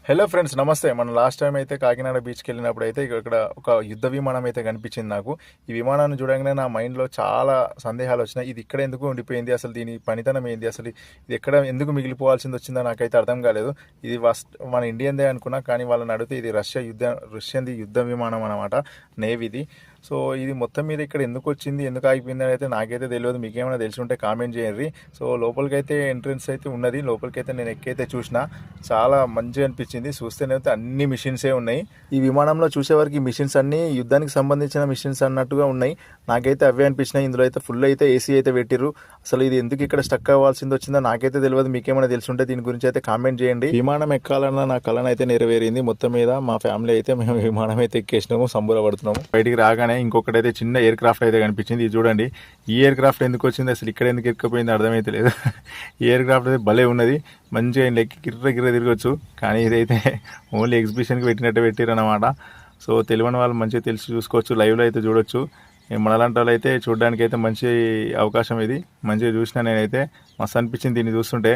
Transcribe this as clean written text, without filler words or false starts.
Hello friends, నమస్తే. మనం last time అయితే కాకినాడ బీచ్కి వెళ్ళినప్పుడు అయితే ఇక్కడ ఒక యుద్ధ విమానం అయితే కనిపించింది నాకు. ఈ విమానాన్ని చూడగానే నా మైండ్లో చాలా సందేహాలు వచ్చినాయి. ఇది ఇక్కడ ఎందుకు ఉండిపోయింది, అసలు దీని పనితనం ఏంది, అసలు ఇది ఎక్కడ ఎందుకు మిగిలిపోవాల్సింది వచ్చిందో నాకైతే అర్థం కాలేదు. ఇది ఫస్ట్ మన ఇండియన్దే అనుకున్నా, కానీ వాళ్ళని అడిగితే ఇది రష్యన్ది యుద్ధ విమానం అనమాట, నేవీది. సో ఇది మొత్తం మీద ఇక్కడ ఎందుకు వచ్చింది, ఎందుకు ఆగిపోయింది అని అయితే నాకైతే తెలియదు. మీకేమైనా తెలిసి ఉంటే కామెంట్ చేయండి. సో లోపలికైతే ఎంట్రన్స్ అయితే ఉన్నది. లోపలికైతే నేను ఎక్కైతే చూసిన చాలా మంచిగా అనిపించింది. చూస్తేనైతే అన్ని మిషన్సే ఉన్నాయి. ఈ విమానంలో చూసేవారికి మిషన్స్ అన్ని యుద్ధానికి సంబంధించిన మిషన్స్ అన్నట్టుగా ఉన్నాయి. నాకైతే అవే అనిపించినాయి. ఇందులో అయితే ఫుల్ అయితే ఏసీ అయితే పెట్టిర్రు. అసలు ఇది ఎందుకు ఇక్కడ స్టక్ అవ్వాల్సింది వచ్చిందో నాకైతే తెలియదు. మీకేమైనా తెలిసి ఉంటే దీని గురించి అయితే కామెంట్ చేయండి. విమానం ఎక్కాలన్న నా కళను అయితే నెరవేరింది. మొత్తం మీద మా ఫ్యామిలీ అయితే మేము విమానం అయితే ఎక్కేసినాము, సంబరపడుతున్నాము. బయటికి రాగానే ఇంకొకటి అయితే చిన్న ఎయిర్ క్రాఫ్ట్ అయితే కనిపించింది. ఇది చూడండి, ఈ ఎయిర్ క్రాఫ్ట్ ఎందుకు వచ్చింది, అసలు ఇక్కడ ఎందుకు ఎక్కిపోయింది అర్థమైతే లేదు. ఈ ఎయిర్ క్రాఫ్ట్ అయితే భలే ఉన్నది, మంచిగా ఎక్కి గిర్ర తిరగచ్చు. కానీ ఇదైతే ఓన్లీ ఎగ్జిబిషన్కి పెట్టినట్టు పెట్టిరు అనమాట. సో తెలియని వాళ్ళు మంచిగా తెలిసి చూసుకోవచ్చు, లైవ్లో అయితే చూడొచ్చు. మనలాంటి వాళ్ళు అయితే చూడడానికి అయితే మంచి అవకాశం ఇది. మంచిగా చూసిన నేనైతే మస్తు అనిపించింది దీన్ని చూస్తుంటే.